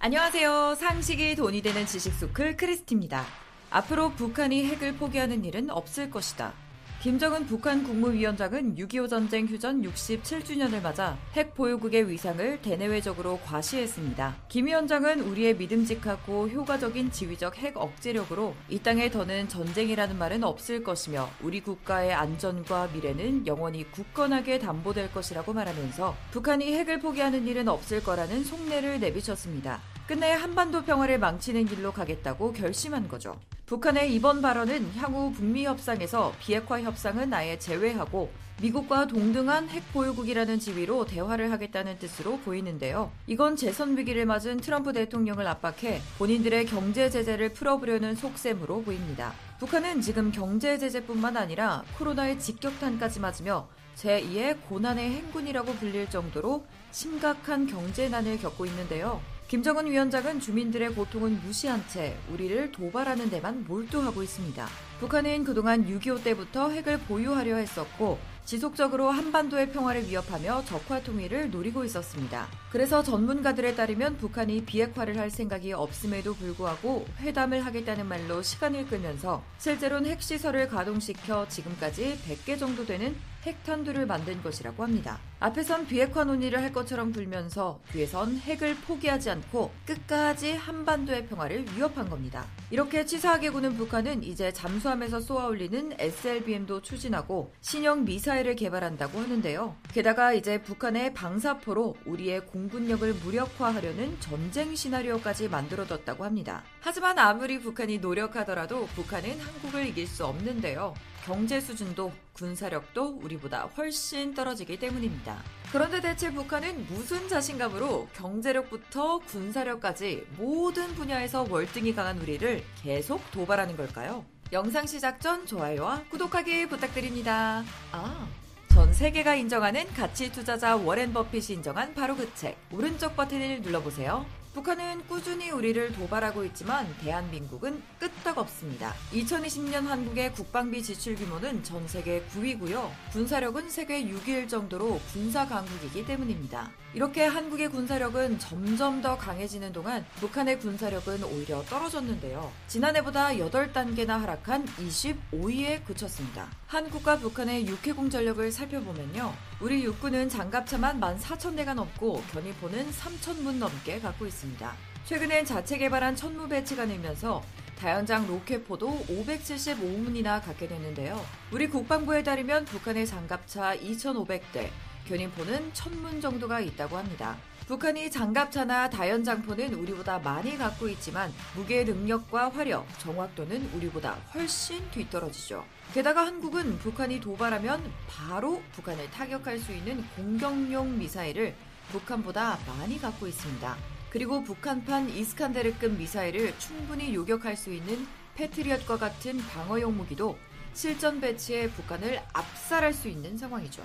안녕하세요. 상식이 돈이 되는 지식소클 크리스티입니다. 앞으로 북한이 핵을 포기하는 일은 없을 것이다. 김정은 북한 국무위원장은 6.25 전쟁 휴전 67주년을 맞아 핵 보유국의 위상을 대내외적으로 과시했습니다. 김 위원장은 우리의 믿음직하고 효과적인 지휘적 핵 억제력으로 이 땅에 더는 전쟁이라는 말은 없을 것이며 우리 국가의 안전과 미래는 영원히 굳건하게 담보될 것이라고 말하면서 북한이 핵을 포기하는 일은 없을 거라는 속내를 내비쳤습니다. 끝내 한반도 평화를 망치는 길로 가겠다고 결심한 거죠. 북한의 이번 발언은 향후 북미 협상에서 비핵화 협상은 아예 제외하고 미국과 동등한 핵 보유국이라는 지위로 대화를 하겠다는 뜻으로 보이는데요. 이건 재선 위기를 맞은 트럼프 대통령을 압박해 본인들의 경제 제재를 풀어보려는 속셈으로 보입니다. 북한은 지금 경제 제재뿐만 아니라 코로나의 직격탄까지 맞으며 제2의 고난의 행군이라고 불릴 정도로 심각한 경제난을 겪고 있는데요. 김정은 위원장은 주민들의 고통은 무시한 채 우리를 도발하는 데만 몰두하고 있습니다. 북한은 그동안 6.25 때부터 핵을 보유하려 했었고 지속적으로 한반도의 평화를 위협하며 적화 통일을 노리고 있었습니다. 그래서 전문가들에 따르면 북한이 비핵화를 할 생각이 없음에도 불구하고 회담을 하겠다는 말로 시간을 끌면서 실제로는 핵시설을 가동시켜 지금까지 100개 정도 되는 핵탄두를 만든 것이라고 합니다. 앞에선 비핵화 논의를 할 것처럼 굴면서 뒤에선 핵을 포기하지 않고 끝까지 한반도의 평화를 위협한 겁니다. 이렇게 치사하게 구는 북한은 이제 잠수함에서 쏘아올리는 SLBM도 추진하고 신형 미사일을 개발한다고 하는데요. 게다가 이제 북한의 방사포로 우리의 공군력을 무력화하려는 전쟁 시나리오까지 만들어뒀다고 합니다. 하지만 아무리 북한이 노력하더라도 북한은 한국을 이길 수 없는데요. 경제 수준도 군사력도 우리보다 훨씬 떨어지기 때문입니다. 그런데 대체 북한은 무슨 자신감으로 경제력부터 군사력까지 모든 분야에서 월등히 강한 우리를 계속 도발하는 걸까요? 영상 시작 전 좋아요와 구독하기 부탁드립니다. 전 세계가 인정하는 가치 투자자 워렌 버핏이 인정한 바로 그 책, 오른쪽 버튼을 눌러보세요. 북한은 꾸준히 우리를 도발하고 있지만 대한민국은 끄떡없습니다. 2020년 한국의 국방비 지출 규모는 전 세계 9위고요. 군사력은 세계 6위일 정도로 군사 강국이기 때문입니다. 이렇게 한국의 군사력은 점점 더 강해지는 동안 북한의 군사력은 오히려 떨어졌는데요. 지난해보다 8단계나 하락한 25위에 그쳤습니다. 한국과 북한의 육해공 전력을 살펴보면요. 우리 육군은 장갑차만 14,000대가 넘고 견인포는 3,000문 넘게 갖고 있습니다. 최근엔 자체 개발한 천무 배치가 늘면서 다연장 로켓포도 575문이나 갖게 됐는데요. 우리 국방부에 따르면 북한의 장갑차 2,500대, 견인포는 1,000문 정도가 있다고 합니다. 북한이 장갑차나 다연장포는 우리보다 많이 갖고 있지만 무게 능력과 화력, 정확도는 우리보다 훨씬 뒤떨어지죠. 게다가 한국은 북한이 도발하면 바로 북한을 타격할 수 있는 공격용 미사일을 북한보다 많이 갖고 있습니다. 그리고 북한판 이스칸데르급 미사일을 충분히 요격할 수 있는 패트리엇과 같은 방어용 무기도 실전 배치에 북한을 압살할 수 있는 상황이죠.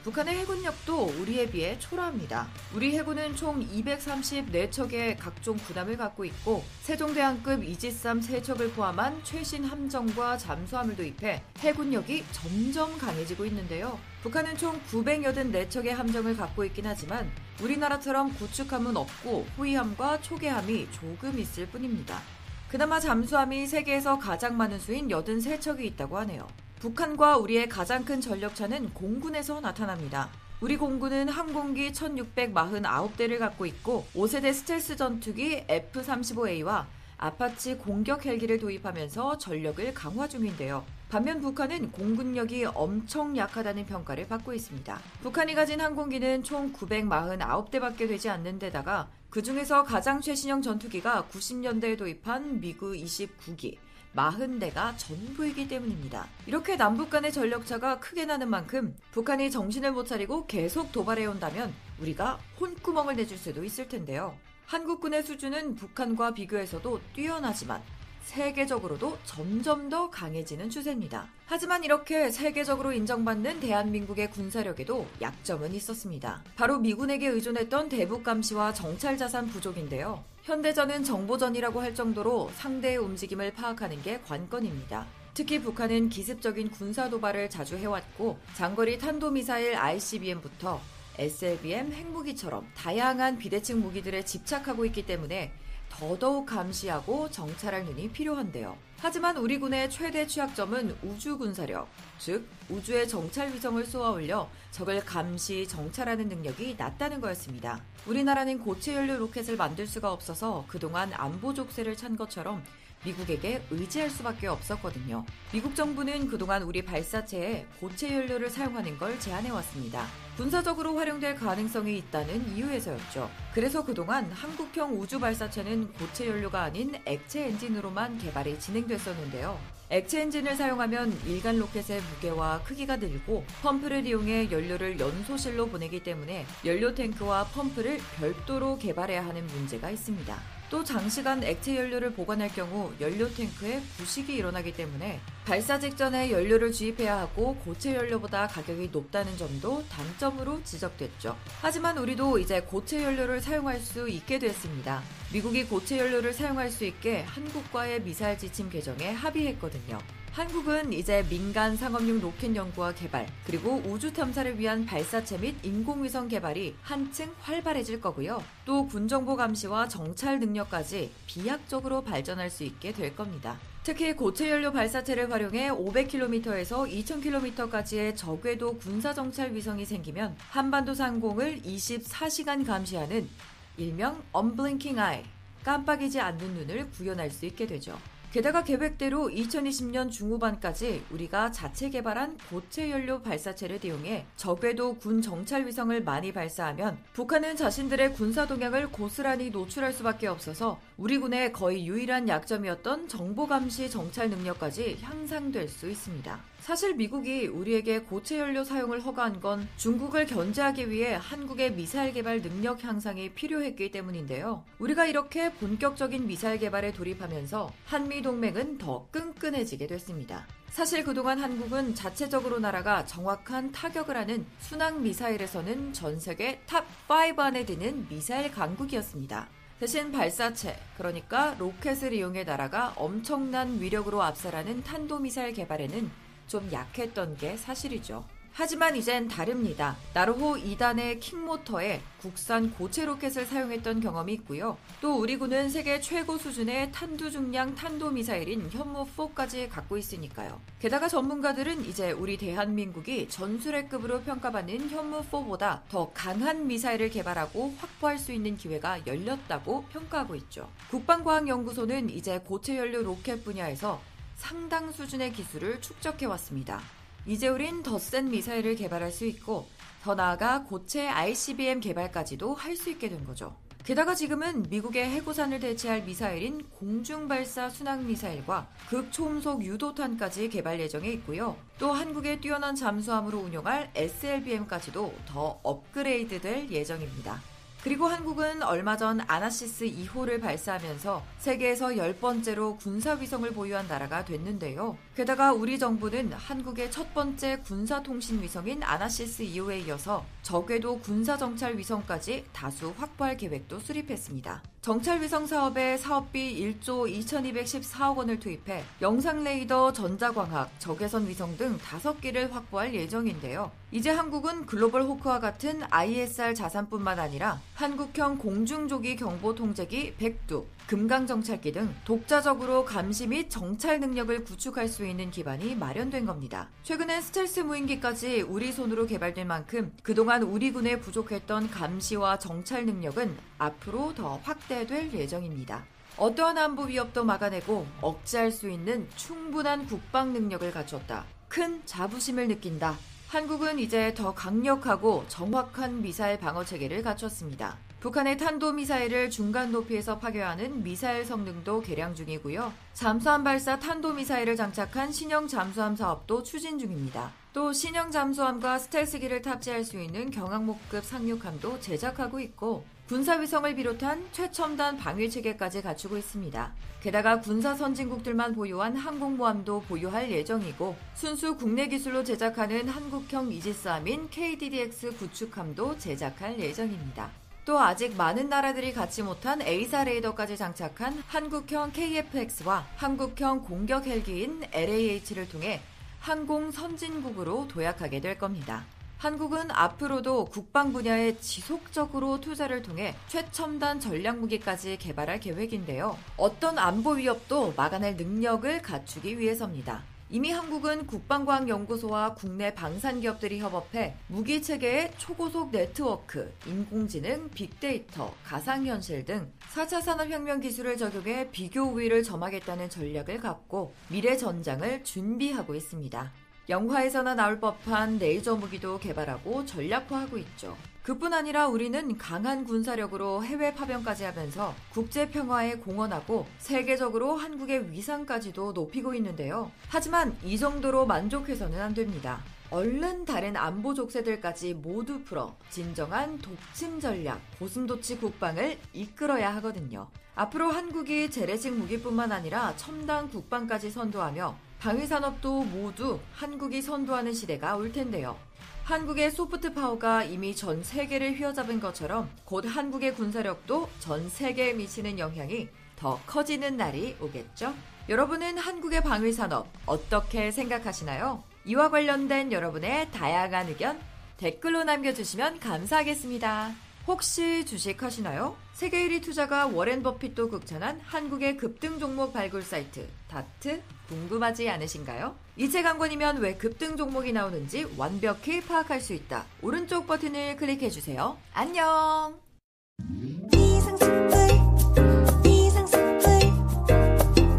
북한의 해군력도 우리에 비해 초라합니다. 우리 해군은 총 234척의 각종 군함을 갖고 있고 세종대왕급 이지삼 3척을 포함한 최신 함정과 잠수함을 도입해 해군력이 점점 강해지고 있는데요. 북한은 총 984척의 함정을 갖고 있긴 하지만 우리나라처럼 구축함은 없고 호위함과 초계함이 조금 있을 뿐입니다. 그나마 잠수함이 세계에서 가장 많은 수인 83척이 있다고 하네요. 북한과 우리의 가장 큰 전력차는 공군에서 나타납니다. 우리 공군은 항공기 1649대를 갖고 있고 5세대 스텔스 전투기 F-35A와 아파치 공격 헬기를 도입하면서 전력을 강화 중인데요. 반면 북한은 공군력이 엄청 약하다는 평가를 받고 있습니다. 북한이 가진 항공기는 총 949대밖에 되지 않는 데다가 그중에서 가장 최신형 전투기가 90년대에 도입한 미그 29기, 40대가 전부이기 때문입니다. 이렇게 남북 간의 전력차가 크게 나는 만큼 북한이 정신을 못 차리고 계속 도발해온다면 우리가 혼구멍을 내줄 수도 있을 텐데요. 한국군의 수준은 북한과 비교해서도 뛰어나지만 세계적으로도 점점 더 강해지는 추세입니다. 하지만 이렇게 세계적으로 인정받는 대한민국의 군사력에도 약점은 있었습니다. 바로 미군에게 의존했던 대북 감시와 정찰 자산 부족인데요. 현대전은 정보전이라고 할 정도로 상대의 움직임을 파악하는 게 관건입니다. 특히 북한은 기습적인 군사 도발을 자주 해왔고 장거리 탄도미사일 ICBM부터 SLBM 핵무기처럼 다양한 비대칭 무기들에 집착하고 있기 때문에 더더욱 감시하고 정찰할 눈이 필요한데요. 하지만 우리 군의 최대 취약점은 우주 군사력, 즉 우주의 정찰 위성을 쏘아올려 적을 감시, 정찰하는 능력이 낮다는 거였습니다. 우리나라는 고체 연료 로켓을 만들 수가 없어서 그동안 안보 족쇄를 찬 것처럼 미국에게 의지할 수밖에 없었거든요. 미국 정부는 그동안 우리 발사체에 고체 연료를 사용하는 걸 제한해왔습니다. 군사적으로 활용될 가능성이 있다는 이유에서였죠. 그래서 그동안 한국형 우주 발사체는 고체 연료가 아닌 액체 엔진으로만 개발이 진행됐었는데요. 액체 엔진을 사용하면 일간 로켓의 무게와 크기가 늘고 펌프를 이용해 연료를 연소실로 보내기 때문에 연료 탱크와 펌프를 별도로 개발해야 하는 문제가 있습니다. 또 장시간 액체 연료를 보관할 경우 연료 탱크에 부식이 일어나기 때문에 발사 직전에 연료를 주입해야 하고 고체 연료보다 가격이 높다는 점도 단점으로 지적됐죠. 하지만 우리도 이제 고체 연료를 사용할 수 있게 됐습니다. 미국이 고체 연료를 사용할 수 있게 한국과의 미사일 지침 개정에 합의했거든요. 한국은 이제 민간 상업용 로켓 연구와 개발, 그리고 우주 탐사를 위한 발사체 및 인공위성 개발이 한층 활발해질 거고요. 또 군정보 감시와 정찰 능력까지 비약적으로 발전할 수 있게 될 겁니다. 특히 고체 연료 발사체를 활용해 500km에서 2000km까지의 저궤도 군사정찰 위성이 생기면 한반도 상공을 24시간 감시하는 일명 Unblinking Eye, 깜빡이지 않는 눈을 구현할 수 있게 되죠. 게다가 계획대로 2020년 중후반까지 우리가 자체 개발한 고체 연료 발사체를 이용해 저궤도 군 정찰 위성을 많이 발사하면 북한은 자신들의 군사 동향을 고스란히 노출할 수밖에 없어서 우리 군의 거의 유일한 약점이었던 정보 감시 정찰 능력까지 향상될 수 있습니다. 사실 미국이 우리에게 고체 연료 사용을 허가한 건 중국을 견제하기 위해 한국의 미사일 개발 능력 향상이 필요했기 때문인데요. 우리가 이렇게 본격적인 미사일 개발에 돌입하면서 한미 동맹은 더 끈끈해지게 됐습니다. 사실 그동안 한국은 자체적으로 나라가 정확한 타격을 하는 순항 미사일에서는 전 세계 탑5 안에 드는 미사일 강국이었습니다. 대신 발사체, 그러니까 로켓을 이용해 나라가 엄청난 위력으로 압살하는 탄도미사일 개발에는 좀 약했던 게 사실이죠. 하지만 이젠 다릅니다. 나로호 2단의 킹모터에 국산 고체 로켓을 사용했던 경험이 있고요. 또 우리 군은 세계 최고 수준의 탄두 중량 탄도미사일인 현무4까지 갖고 있으니까요. 게다가 전문가들은 이제 우리 대한민국이 전술핵급으로 평가받는 현무4보다 더 강한 미사일을 개발하고 확보할 수 있는 기회가 열렸다고 평가하고 있죠. 국방과학연구소는 이제 고체 연료 로켓 분야에서 상당 수준의 기술을 축적해왔습니다. 이제 우린 더 센 미사일을 개발할 수 있고 더 나아가 고체 ICBM 개발까지도 할 수 있게 된 거죠. 게다가 지금은 미국의 해구산을 대체할 미사일인 공중발사 순항미사일과 극초음속 유도탄까지 개발 예정에 있고요. 또 한국의 뛰어난 잠수함으로 운용할 SLBM까지도 더 업그레이드될 예정입니다. 그리고 한국은 얼마 전 아나시스 2호를 발사하면서 세계에서 10번째로 군사위성을 보유한 나라가 됐는데요. 게다가 우리 정부는 한국의 첫 번째 군사통신위성인 아나시스 2호에 이어서 저궤도 군사정찰 위성까지 다수 확보할 계획도 수립했습니다. 정찰위성 사업에 사업비 1조 2214억 원을 투입해 영상레이더, 전자광학, 적외선 위성 등 5개를 확보할 예정인데요. 이제 한국은 글로벌 호크와 같은 ISR 자산뿐만 아니라 한국형 공중조기 경보 통제기 100두, 금강정찰기 등 독자적으로 감시 및 정찰 능력을 구축할 수 있는 기반이 마련된 겁니다. 최근엔 스텔스 무인기까지 우리 손으로 개발된 만큼 그동안 우리 군에 부족했던 감시와 정찰 능력은 앞으로 더 확대될 예정입니다. 어떠한 안보 위협도 막아내고 억제할 수 있는 충분한 국방 능력을 갖췄다. 큰 자부심을 느낀다. 한국은 이제 더 강력하고 정확한 미사일 방어 체계를 갖췄습니다. 북한의 탄도미사일을 중간 높이에서 파괴하는 미사일 성능도 개량 중이고요. 잠수함 발사 탄도미사일을 장착한 신형 잠수함 사업도 추진 중입니다. 또 신형 잠수함과 스텔스기를 탑재할 수 있는 경항모급 상륙함도 제작하고 있고 군사위성을 비롯한 최첨단 방위체계까지 갖추고 있습니다. 게다가 군사 선진국들만 보유한 항공모함도 보유할 예정이고 순수 국내 기술로 제작하는 한국형 이지스함인 KDDX 구축함도 제작할 예정입니다. 또 아직 많은 나라들이 갖지 못한 A사 레이더까지 장착한 한국형 KF-X와 한국형 공격 헬기인 LAH를 통해 항공 선진국으로 도약하게 될 겁니다. 한국은 앞으로도 국방 분야에 지속적으로 투자를 통해 최첨단 전략무기까지 개발할 계획인데요. 어떤 안보 위협도 막아낼 능력을 갖추기 위해서입니다. 이미 한국은 국방과학연구소와 국내 방산기업들이 협업해 무기체계의 초고속 네트워크, 인공지능, 빅데이터, 가상현실 등 4차 산업혁명 기술을 적용해 비교 우위를 점하겠다는 전략을 갖고 미래 전장을 준비하고 있습니다. 영화에서나 나올 법한 레이저 무기도 개발하고 전략화하고 있죠. 그뿐 아니라 우리는 강한 군사력으로 해외 파병까지 하면서 국제 평화에 공헌하고 세계적으로 한국의 위상까지도 높이고 있는데요. 하지만 이 정도로 만족해서는 안 됩니다. 얼른 다른 안보 족쇄들까지 모두 풀어 진정한 독침 전략, 고슴도치 국방을 이끌어야 하거든요. 앞으로 한국이 재래식 무기뿐만 아니라 첨단 국방까지 선도하며 방위산업도 모두 한국이 선도하는 시대가 올 텐데요. 한국의 소프트 파워가 이미 전 세계를 휘어잡은 것처럼 곧 한국의 군사력도 전 세계에 미치는 영향이 더 커지는 날이 오겠죠? 여러분은 한국의 방위산업 어떻게 생각하시나요? 이와 관련된 여러분의 다양한 의견 댓글로 남겨주시면 감사하겠습니다. 혹시 주식하시나요? 세계 1위 투자가 워렌 버핏도 극찬한 한국의 급등 종목 발굴 사이트 다트 궁금하지 않으신가요? 이체 강권이면 왜 급등 종목이 나오는지 완벽히 파악할 수 있다. 오른쪽 버튼을 클릭해주세요. 안녕!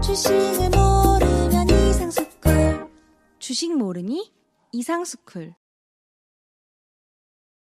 주식을 모르면 이상스쿨. 주식 모르니? 이상스쿨.